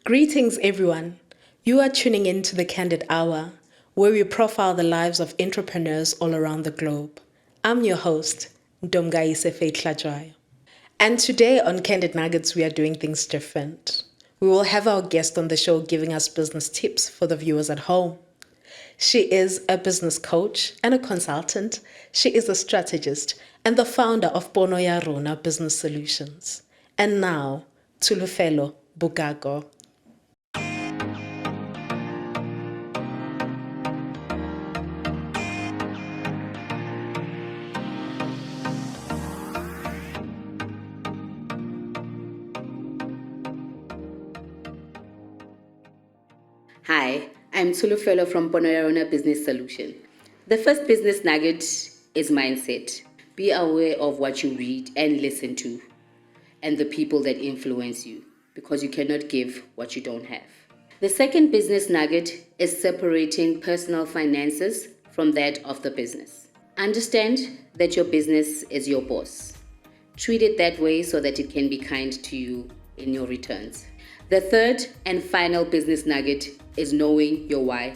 Greetings, everyone. You are tuning in to the Candid Hour, where we profile the lives of entrepreneurs all around the globe. I'm your host, Ntombi Hlatshwayo. And today on Candid Nuggets, we are doing things different. We will have our guest on the show giving us business tips for the viewers at home. She is a business coach and a consultant. She is a strategist and the founder of Pono Rona Business Solutions. And now, Tsholofelo Bokako. Hi, I'm Tsholofelo from Pono Rona Business Solution. The first business nugget is mindset. Be aware of what you read and listen to and the people that influence you, because you cannot give what you don't have. The second business nugget is separating personal finances from that of the business. Understand that your business is your boss. Treat it that way so that it can be kind to you in your returns. The third and final business nugget is knowing your why.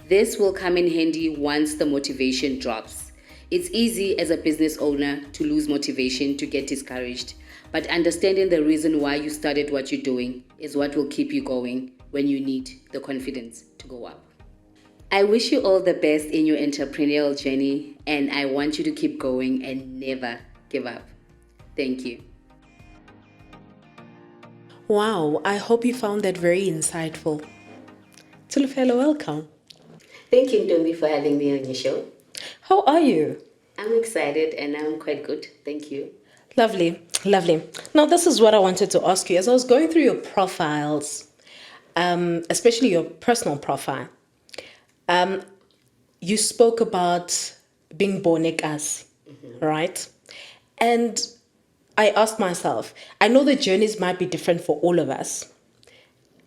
This will come in handy once the motivation drops. It's easy as a business owner to lose motivation, to get discouraged, but understanding the reason why you started what you're doing is what will keep you going when you need the confidence to go up. I wish you all the best in your entrepreneurial journey, and I want you to keep going and never give up. Thank you. Wow, I hope you found that very insightful. Tsholofelo, welcome. Thank you, Ntombi, for having me on your show. How are you? I'm excited and I'm quite good. Thank you. Lovely, lovely. Now, this is what I wanted to ask you. As I was going through your profiles, especially your personal profile, you spoke about being born as, right? And I asked myself, I know the journeys might be different for all of us.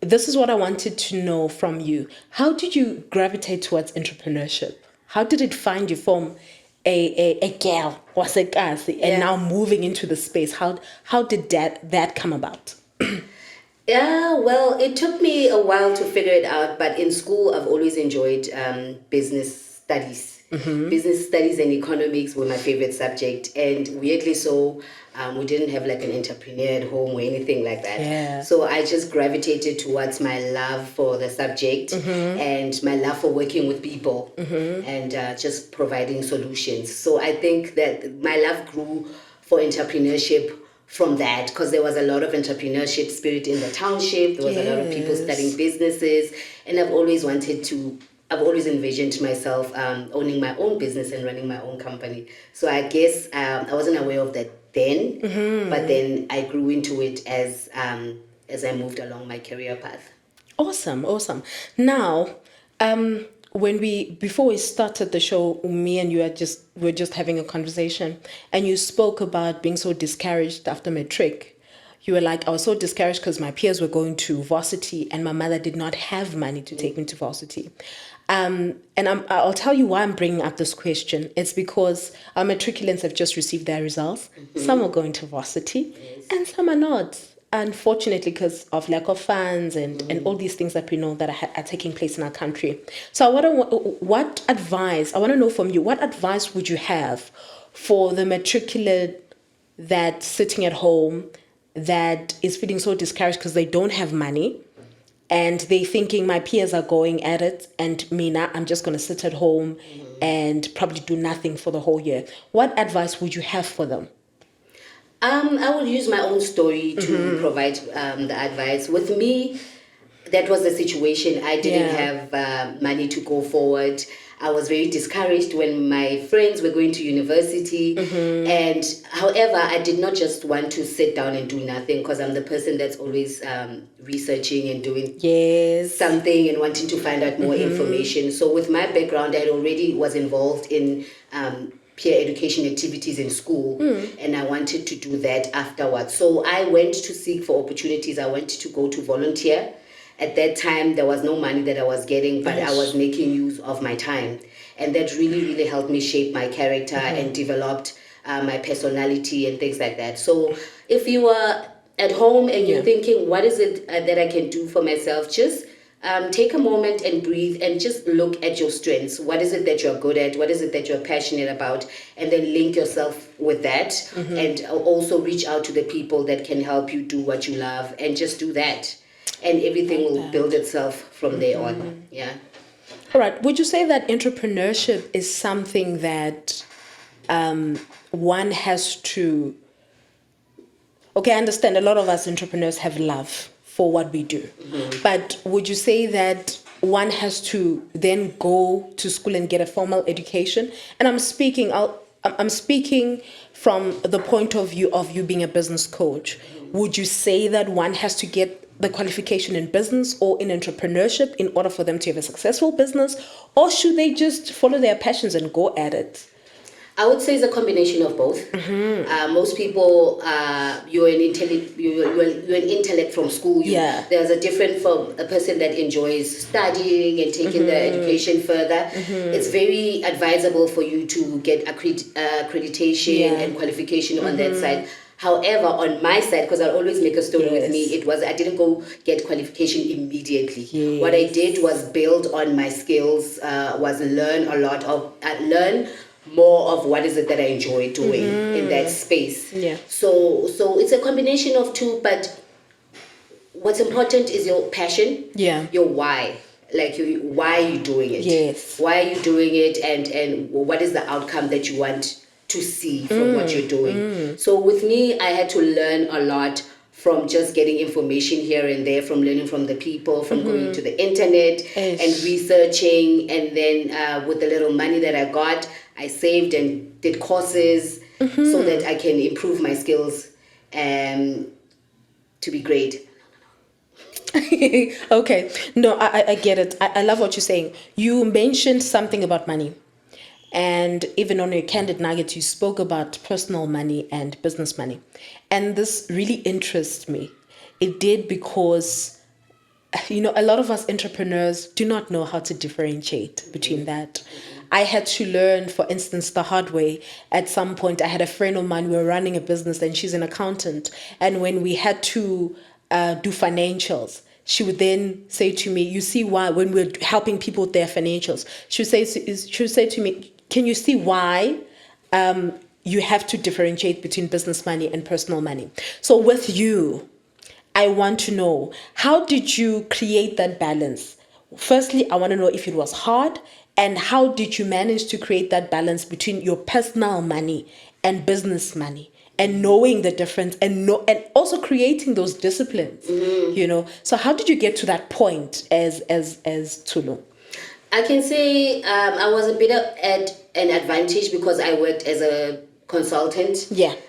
This is what I wanted to know from you. How did you gravitate towards entrepreneurship? How did it find you from a girl, and now moving into the space? How did that come about? Yeah, well, it took me a while to figure it out, but in school I've always enjoyed business studies. Business studies and economics were my favorite subject, and weirdly so, we didn't have like an entrepreneur at home or anything like that. Yeah. So I just gravitated towards my love for the subject and my love for working with people and just providing solutions. So I think that my love grew for entrepreneurship from that, because there was a lot of entrepreneurship spirit in the township. There was a lot of people starting businesses, and I've always envisioned myself owning my own business and running my own company. So I guess I wasn't aware of that then, but then I grew into it as I moved along my career path. Awesome. Now, before we started the show, me and you were just having a conversation, and you spoke about being so discouraged after matric. You were like, I was so discouraged because my peers were going to varsity and my mother did not have money to take me to varsity. And I'll tell you why I'm bringing up this question. It's because our matriculants have just received their results. Some are going to varsity and some are not. Unfortunately, because of lack of funds and all these things that we know that are taking place in our country. So I want to know from you, what advice would you have for the matriculate that's sitting at home that is feeling so discouraged because they don't have money and they thinking my peers are going at it and me now, I'm just going to sit at home and probably do nothing for the whole year. What advice would you have for them? I would use my own story to provide the advice. With me, that was the situation. I didn't have money to go forward. I was very discouraged when my friends were going to university. And however, I did not just want to sit down and do nothing, because I'm the person that's always researching and doing something and wanting to find out more information. So with my background, I already was involved in peer education activities in school, and I wanted to do that afterwards. So I went to seek for opportunities. I went to go to volunteer. At that time, there was no money that I was getting, but I was making use of my time. And that really helped me shape my character and developed my personality and things like that. So if you are at home and you're Yeah. thinking, what is it that I can do for myself? Just take a moment and breathe and just look at your strengths. What is it that you're good at? What is it that you're passionate about? And then link yourself with that, and also reach out to the people that can help you do what you love, and just do that. And everything will build itself from there on. Yeah. All right. Would you say that entrepreneurship is something that one has to... Okay, I understand a lot of us entrepreneurs have love for what we do. But would you say that one has to then go to school and get a formal education? And I'm speaking from the point of view of you being a business coach. Would you say that one has to get the qualification in business or in entrepreneurship in order for them to have a successful business? Or should they just follow their passions and go at it? I would say it's a combination of both. Most people, you're an intellect from school. There's a different from a person that enjoys studying and taking the education further. It's very advisable for you to get accreditation and qualification on that side. However, on my side, because I always make a story with me, I didn't go get qualification immediately. What I did was build on my skills, was learn more of what is it that I enjoy doing in that space. So it's a combination of two, but what's important is your passion, your why. Like, why are you doing it? Why are you doing it, and what is the outcome that you want to see from what you're doing? So with me, I had to learn a lot from just getting information here and there, from learning from the people, from going to the internet and researching, and then with the little money that I got, I saved and did courses so that I can improve my skills to be great. Okay. No, I get it. I love what you're saying. You mentioned something about money. And even on your Candid Nuggets, you spoke about personal money and business money. And this really interests me. It did because, a lot of us entrepreneurs do not know how to differentiate between that. I had to learn, for instance, the hard way. At some point, I had a friend of mine, we were running a business and she's an accountant. And when we had to do financials, she would then say to me, you see why, when we're helping people with their financials, she would say to me, can you see why you have to differentiate between business money and personal money? So with you, I want to know, how did you create that balance? Firstly, I want to know if it was hard, and how did you manage to create that balance between your personal money and business money, and knowing the difference, and also creating those disciplines, So how did you get to that point as Tulu? I can say I was a bit at an advantage because I worked as a consultant.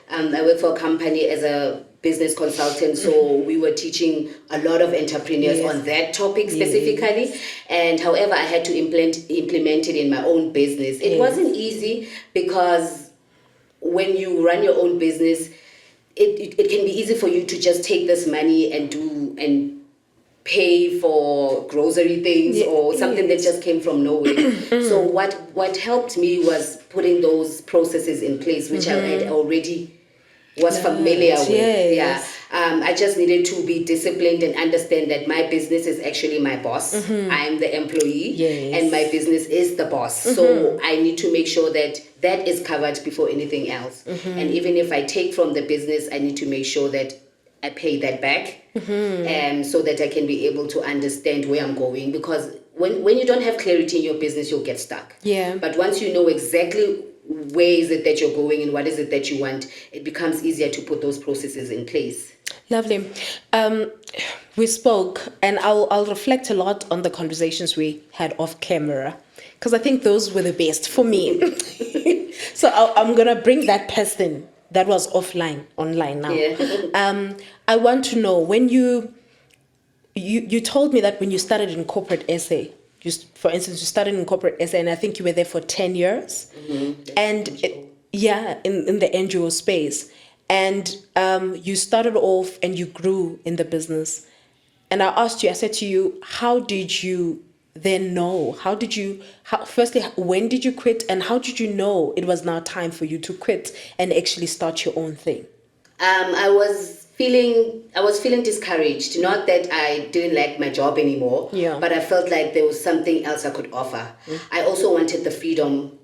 I worked for a company as a business consultant, so we were teaching a lot of entrepreneurs on that topic specifically. And however, I had to implement it in my own business. It wasn't easy because when you run your own business, it can be easy for you to just take this money and pay for grocery things or something that just came from nowhere. So what helped me was putting those processes in place, which I had already was familiar with. I just needed to be disciplined and understand that my business is actually my boss. I'm the employee and my business is the boss. So I need to make sure that that is covered before anything else. And even if I take from the business, I need to make sure that I pay that back, so that I can be able to understand where I'm going. Because when you don't have clarity in your business, you'll get stuck. But once you know exactly where is it that you're going and what is it that you want, it becomes easier to put those processes in place. Lovely. We spoke, and I'll reflect a lot on the conversations we had off camera, because I think those were the best for me. So I'm going to bring that person that was online now. I want to know, when you told me that when you started in corporate SA, for instance, you started in corporate SA, and I think you were there for 10 years. And in the NGO space. And you started off and you grew in the business. And I said to you, how did you then know? Firstly, when did you quit, and how did you know it was now time for you to quit and actually start your own thing? I was was feeling discouraged. Not that I didn't like my job anymore, Yeah. but I felt like there was something else I could offer. I also wanted the freedom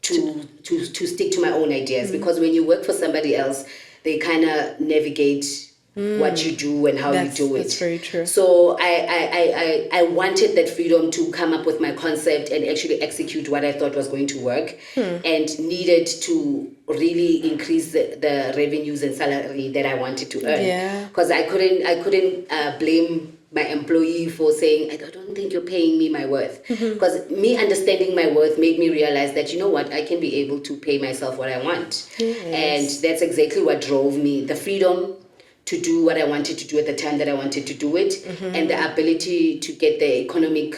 to stick to my own ideas, because when you work for somebody else, they kind of navigate what you do and how you do it. That's very true. So I wanted that freedom to come up with my concept and actually execute what I thought was going to work, and needed to really increase the revenues and salary that I wanted to earn. Yeah. Because I couldn't blame my employee for saying, I don't think you're paying me my worth. Because me understanding my worth made me realize that, you know what, I can be able to pay myself what I want. And that's exactly what drove me. The freedom to do what I wanted to do at the time that I wanted to do it, and the ability to get the economic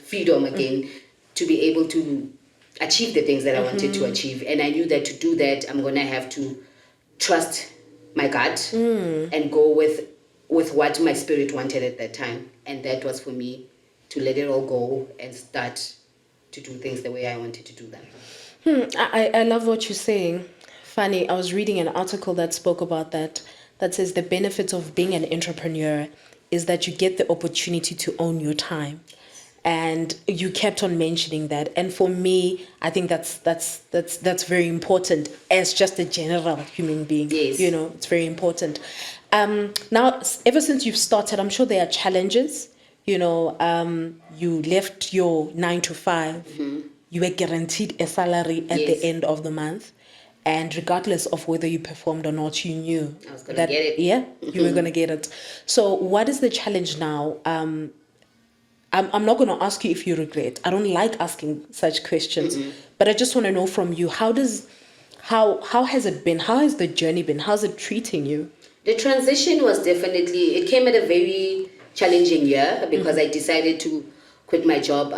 freedom again, to be able to achieve the things that I wanted to achieve. And I knew that to do that, I'm going to have to trust my gut and go with what my spirit wanted at that time. And that was for me to let it all go and start to do things the way I wanted to do them. I love what you're saying. Funny, I was reading an article that spoke about that says the benefits of being an entrepreneur is that you get the opportunity to own your time. And you kept on mentioning that. And for me, I think that's very important as just a general human being. Yes. You know, it's very important. Now, ever since you've started, I'm sure there are challenges. You know, you left your 9 to 5. You were guaranteed a salary at the end of the month. And regardless of whether you performed or not, you knew I was going to get it. Yeah, you were going to get it. So what is the challenge now? I'm not going to ask you if you regret. I don't like asking such questions. But I just want to know from you, how has it been? How has the journey been? How's it treating you? The transition was it came at a very challenging year, because I decided to quit my job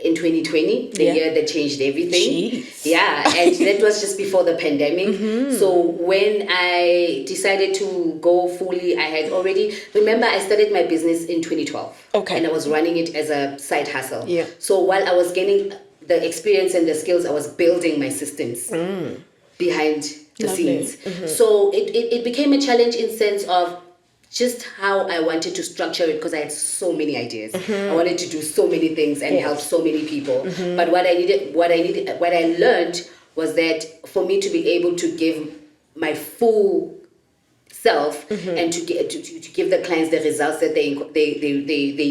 in 2020, the year that changed everything. Jeez. Yeah, and that was just before the pandemic. So when I decided to go fully, I had already, remember I started my business in 2012. Okay. And I was running it as a side hustle. Yeah. So while I was gaining the experience and the skills, I was building my systems behind the Lovely. scenes. So it became a challenge in sense of just how I wanted to structure it, because I had so many ideas. I wanted to do so many things and help so many people. But what I learned was that for me to be able to give my full self and to give the clients the results that they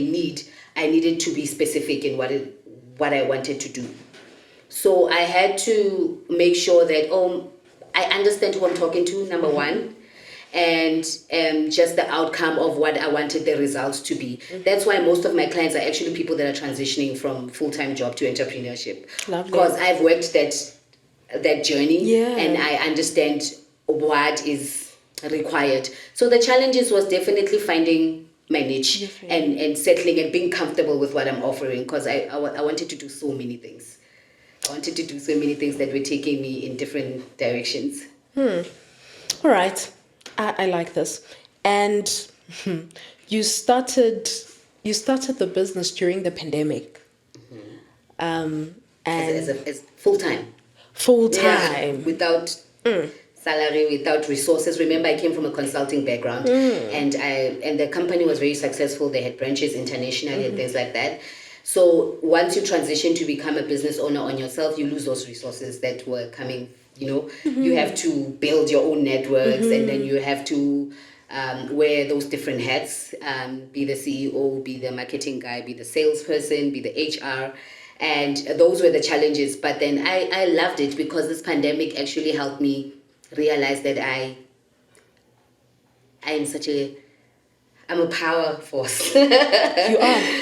need, I needed to be specific in what I wanted to do. So I had to make sure that I understand who I'm talking to, number one, and just the outcome of what I wanted the results to be. That's why most of my clients are actually people that are transitioning from full-time job to entrepreneurship. Lovely. Because I've worked that journey, and I understand what is required. So the challenges was definitely finding my niche and settling and being comfortable with what I'm offering, because I wanted to do so many things. I wanted to do so many things that were taking me in different directions. All right. I like this. And you started the business during the pandemic. And as full-time. Full-time. Without salary, without resources. Remember, I came from a consulting background, and the company was very successful. They had branches internationally and things like that. So once you transition to become a business owner on yourself, you lose those resources that were coming. You have to build your own networks, and then you have to wear those different hats, be the CEO, be the marketing guy, be the salesperson, be the HR. And those were the challenges. But then I loved it, because this pandemic actually helped me realize that I'm a power force. You are.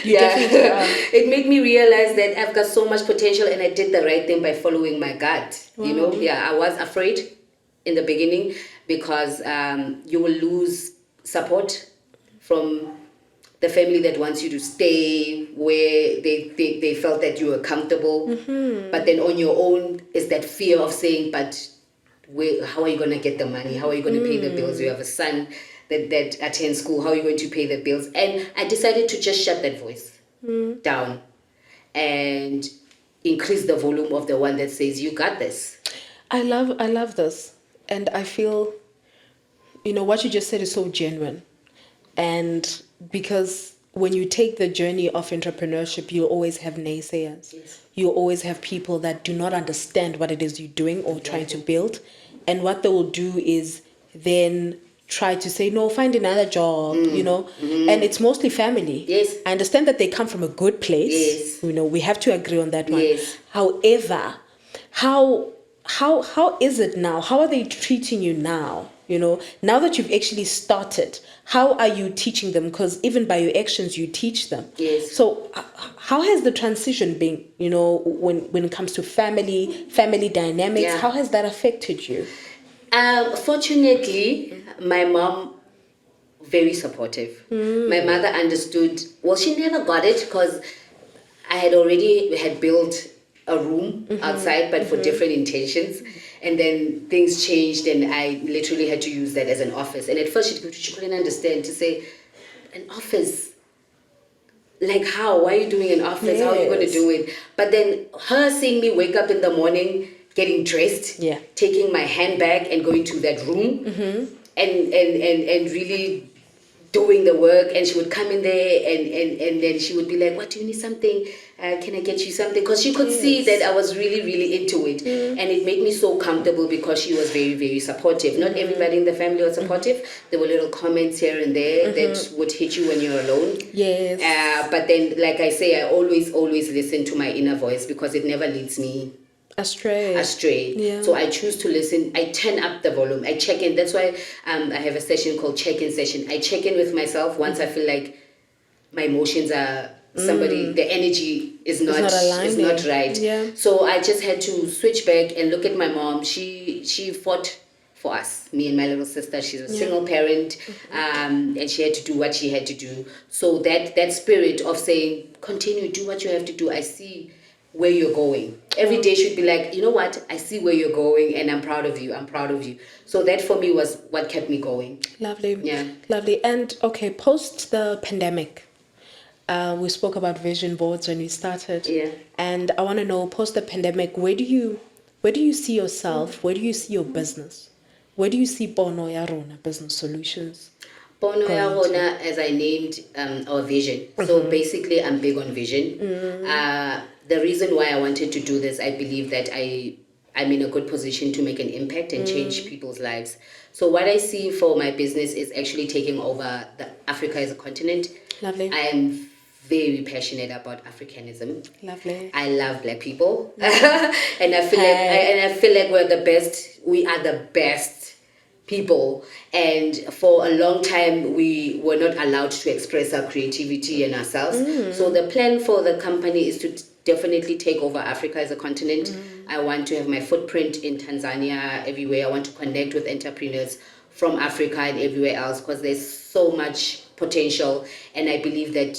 You definitely are. It made me realize that I've got so much potential, and I did the right thing by following my gut. Wow. I was afraid in the beginning, because you will lose support from the family that wants you to stay where they felt that you were comfortable. But then on your own is that fear of saying, but how are you going to get the money? How are you going to pay the bills? You have a son that attends school. How are you going to pay the bills? And I decided to just shut that voice down and increase the volume of the one that says, you got this. I love this. And I feel what you just said is so genuine. And because when you take the journey of entrepreneurship, you'll always have naysayers. Yes. You'll always have people that do not understand what it is you're doing or trying to build. And what they will do is then try to say, no, find another job, and it's mostly family. Yes. I understand that they come from a good place. Yes. We have to agree on that one. Yes. However, how is it now? How are they treating you now? Now that you've actually started, how are you teaching them? Because even by your actions, you teach them. Yes. So how has the transition been, when it comes to family dynamics? Yeah. How has that affected you? Fortunately, my mom, very supportive. My mother understood. Well, she never got it because I had already built a room outside, but for different intentions. And then things changed and I literally had to use that as an office. And at first she couldn't understand, to say, an office? Like how? Why are you doing an office? How are you going to do it? But then her seeing me wake up in the morning, getting dressed, taking my handbag and going to that room and really doing the work, and she would come in there and then she would be like, what, do you need something? Can I get you something? Because she could see that I was really, really into it. And it made me so comfortable because she was very, very supportive. Not everybody in the family was supportive. There were little comments here and there that would hit you when you're alone. Yes. But then, like I say, I always listen to my inner voice because it never leads me astray. Yeah. So I choose to listen. I turn up the volume. I check in. That's why I have a session called check-in session. I check in with myself once I feel like my emotions are the energy is not right. Yeah. So I just had to switch back and look at my mom. She fought for us, me and my little sister. She's a single parent, and she had to do what she had to do. So that spirit of saying, continue, do what you have to do. I see where you're going. Every day should be like, you know what? I see where you're going and I'm proud of you. So that for me was what kept me going. Lovely. Yeah. Lovely. And okay, post the pandemic, we spoke about vision boards when we started. Yeah. And I want to know, post the pandemic, where do you see yourself? Where do you see your business? Where do you see Pono ya Rona Business Solutions? Pono ya Rona, as I named our vision. So basically, I'm big on vision. The reason why I wanted to do this, I believe that I'm in a good position to make an impact and change people's lives. So what I see for my business is actually taking over Africa as a continent. Lovely. I am very passionate about Africanism. Lovely. I love Black people, and I feel like we're the best. We are the best people, and for a long time we were not allowed to express our creativity and ourselves. So the plan for the company is to definitely take over Africa as a continent. I want to have my footprint in Tanzania, everywhere. I want to connect with entrepreneurs from Africa and everywhere else because there's so much potential. And I believe that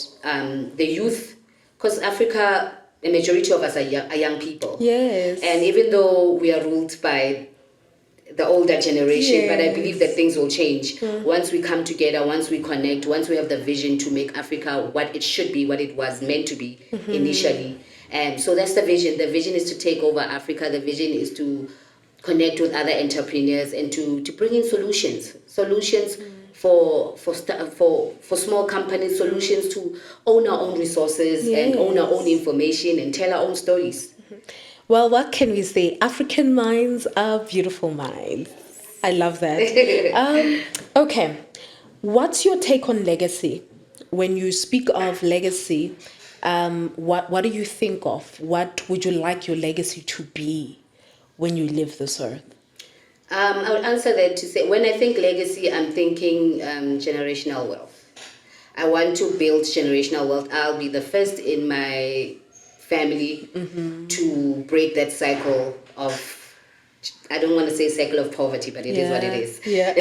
the youth, because Africa, the majority of us are young people. Yes. And even though we are ruled by the older generation, but I believe that things will change once we come together, once we connect, once we have the vision to make Africa what it should be, what it was meant to be initially. And so that's the vision. The vision is to take over Africa. The vision is to connect with other entrepreneurs and to bring in solutions for small companies, solutions to own our own resources and own our own information and tell our own stories. Well, what can we say? African minds are beautiful minds. I love that. Okay. What's your take on legacy? When you speak of legacy, what do you think of? What would you like your legacy to be when you leave this earth? I would answer that to say, when I think legacy, I'm thinking generational wealth. I want to build generational wealth. I'll be the first in my family to break that cycle of, I don't want to say cycle of poverty, but it is what it is. Yeah.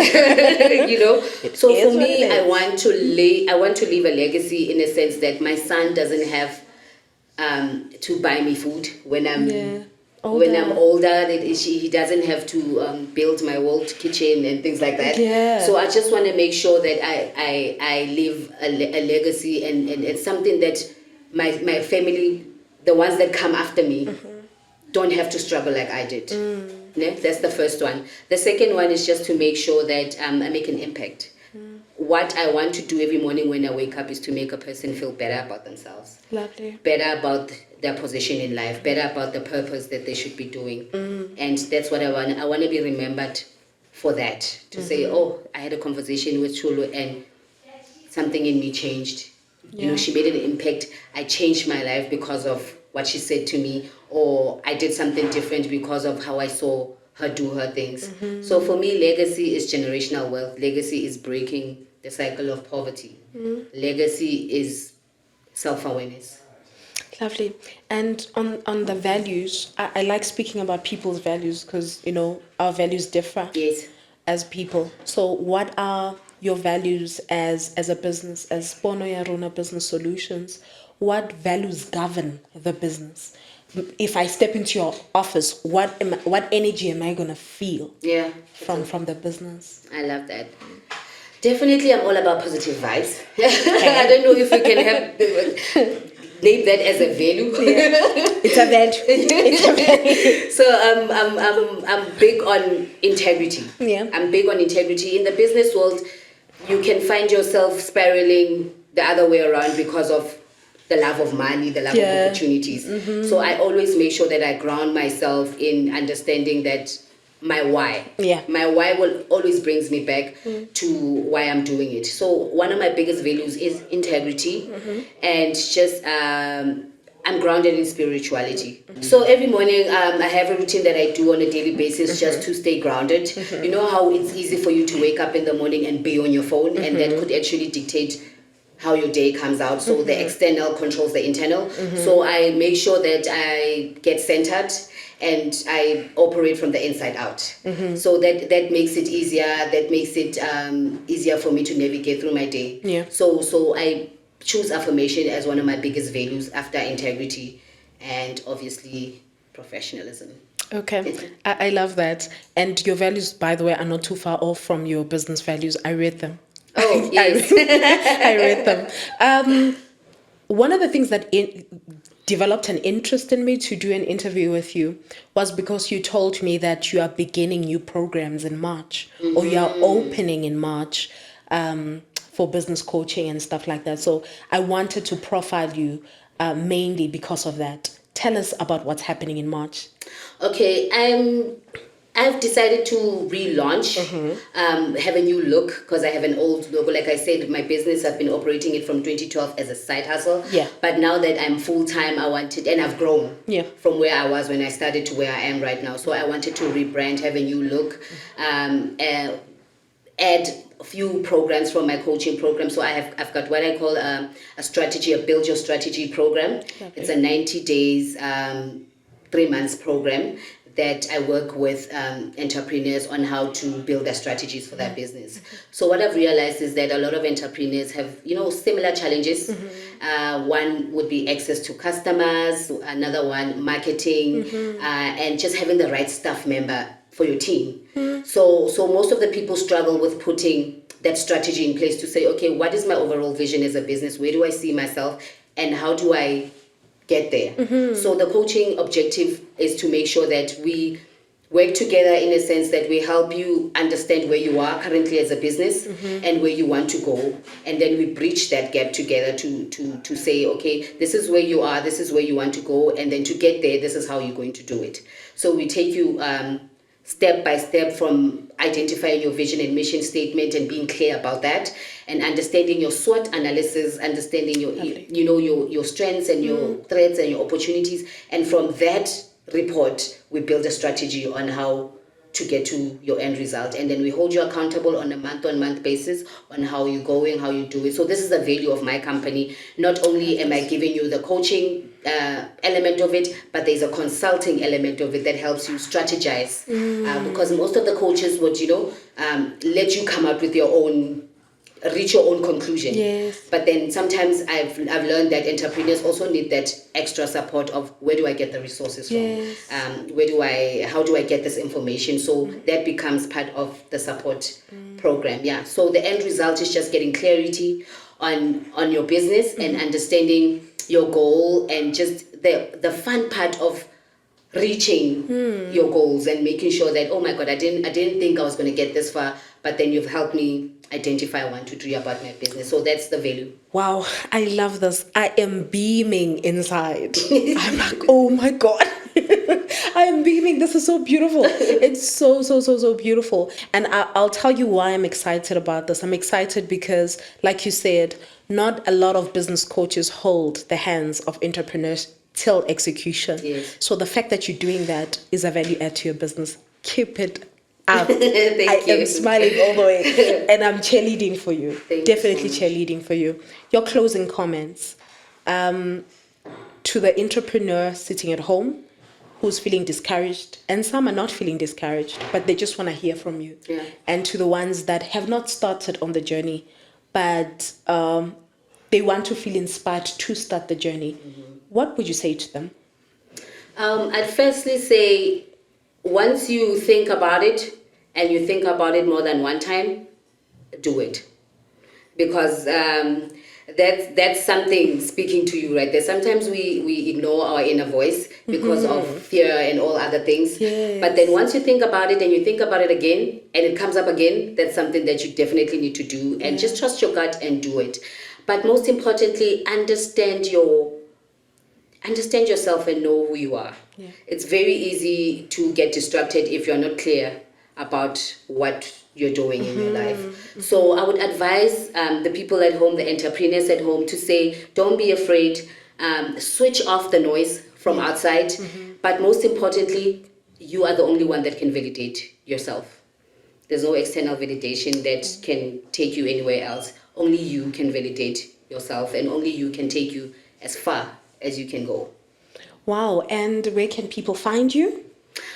So for me, I want to leave a legacy in a sense that my son doesn't have to buy me food when I'm older. That he doesn't have to build my world kitchen and things like that. Yeah. So I just want to make sure that I leave a legacy and it's something that my family, the ones that come after me, don't have to struggle like I did. Ne? That's the first one. The second one is just to make sure that I make an impact. What I want to do every morning when I wake up is to make a person feel better about themselves. Lovely. Better about their position in life, better about the purpose that they should be doing. And that's what I want. I want to be remembered for that. To say, oh, I had a conversation with Chulu and something in me changed. You know, she made an impact. I changed my life because of what she said to me, or I did something different because of how I saw her do her things. So for me, legacy is generational wealth. Legacy is breaking the cycle of poverty. Legacy is self-awareness. Lovely. And on the values, I like speaking about people's values because, you know, our values differ Yes. as people. So what are your values as a business, as Pono ya Rona Business Solutions? What values govern the business? If I step into your office, what energy am I going to feel from the business? I love that. Definitely, I'm all about positive vibes. I don't know if you can have name that as a value. It's a value. It's a value. So I'm big on integrity. Yeah. I'm big on integrity. In the business world, you can find yourself spiraling the other way around because of the love of money, the love of opportunities. So I always make sure that I ground myself in understanding that my why. My why will always brings me back to why I'm doing it. So one of my biggest values is integrity, and just I'm grounded in spirituality. So every morning I have a routine that I do on a daily basis just to stay grounded. You know how it's easy for you to wake up in the morning and be on your phone, and that could actually dictate how your day comes out. So the external controls the internal. So I make sure that I get centered and I operate from the inside out. So that makes it easier. That makes it easier for me to navigate through my day. So I choose affirmation as one of my biggest values after integrity and obviously professionalism. Okay, I love that. And your values, by the way, are not too far off from your business values. I read them. Oh, yes. I read them. One of the things that developed an interest in me to do an interview with you was because you told me that you are beginning new programs in March, or you are opening in March for business coaching and stuff like that. So I wanted to profile you mainly because of that. Tell us about what's happening in March. Okay, I've decided to relaunch, have a new look, because I have an old logo. Like I said, my business, I've been operating it from 2012 as a side hustle. But now that I'm full-time, I wanted, and I've grown from where I was when I started to where I am right now. So I wanted to rebrand, have a new look, add a few programs from my coaching program. So I've got what I call a strategy, a Build Your Strategy program. It's a 90 days, 3 months program that I work with entrepreneurs on how to build their strategies for their business. So what I've realized is that a lot of entrepreneurs have, similar challenges. One would be access to customers, another one, marketing, and just having the right staff member for your team. So most of the people struggle with putting that strategy in place to say, okay, what is my overall vision as a business? Where do I see myself? And how do I get there? So the coaching objective is to make sure that we work together in a sense that we help you understand where you are currently as a business and where you want to go, and then we bridge that gap together to say, okay, this is where you are, this is where you want to go, and then to get there, this is how you're going to do it. So we take you step by step from identifying your vision and mission statement and being clear about that, and understanding your SWOT analysis, understanding your your strengths and your threats and your opportunities, and from that report we build a strategy on how to get to your end result, and then we hold you accountable on a month-on-month basis on how you're going, how you do it. So this is the value of my company. Not only am I giving you the coaching element of it, but there's a consulting element of it that helps you strategize, because most of the coaches would let you come up with your own, reach your own conclusion. But then sometimes I've learned that entrepreneurs also need that extra support of, where do I get the resources from? How do I get this information? So that becomes part of the support program. So the end result is just getting clarity on your business and understanding your goal, and just the fun part of reaching your goals and making sure that, oh my God, I didn't think I was going to get this far, but then you've helped me identify 1, 2, 3 about my business. So that's the value. Wow, I love this. I am beaming inside. I'm like, oh my God. I am beaming. This is so beautiful. It's so beautiful. And I'll tell you why I'm excited about this. I'm excited because, like you said, not a lot of business coaches hold the hands of entrepreneurs till execution. Yes. So the fact that you're doing that is a value add to your business. Keep it up. Thank you. am smiling all the way, and I'm cheerleading for you. Definitely so cheerleading for you. Your closing comments to the entrepreneur sitting at home who's feeling discouraged, and some are not feeling discouraged, but they just want to hear from you. Yeah. And to the ones that have not started on the journey, but they want to feel inspired to start the journey. What would you say to them? I'd firstly say, once you think about it, and you think about it more than one time, do it. Because that's something speaking to you right there. Sometimes we ignore our inner voice because of fear and all other things. Yes. But then once you think about it and you think about it again and it comes up again, that's something that you definitely need to do. And just trust your gut and do it. But most importantly, understand yourself and know who you are. Yeah. It's very easy to get distracted if you're not clear about what you're doing in your life. So I would advise the people at home, the entrepreneurs at home, to say, don't be afraid, switch off the noise from outside, but most importantly, you are the only one that can validate yourself. There's no external validation that can take you anywhere else. Only you can validate yourself, and only you can take you as far as you can go. Wow, and where can people find you?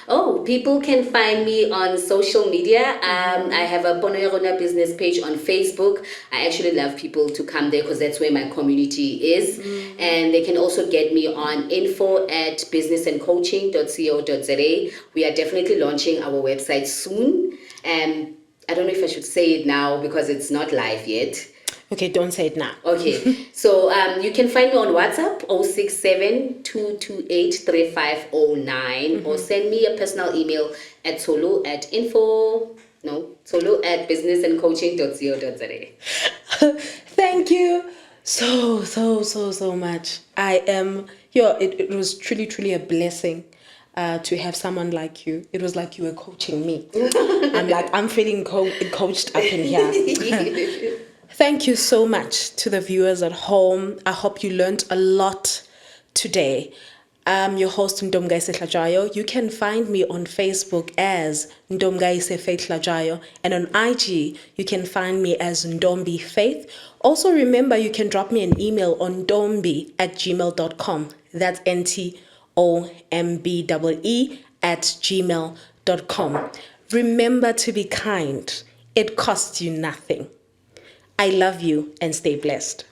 Oh, people can find me on social media. I have a Pono Rona business page on Facebook. I actually love people to come there because that's where my community is. And they can also get me on info@businessandcoaching.co.za. We are definitely launching our website soon. And I don't know if I should say it now because it's not live yet. Okay, don't say it now. Okay, so you can find me on WhatsApp 067-228-3509 or send me a personal email at tsolo@businessandcoaching.co.za. Thank you so much. It was truly a blessing to have someone like you. It was like you were coaching me. I'm feeling coached up in here. Thank you so much to the viewers at home. I hope you learned a lot today. I'm your host, Ntombi Hlatshwayo. You can find me on Facebook as Ntombi Hlatshwayo, and on IG, you can find me as Ntombi Faith. Also remember, you can drop me an email on ntombi@gmail.com. That's NTOMBEE@gmail.com. Remember to be kind. It costs you nothing. I love you and stay blessed.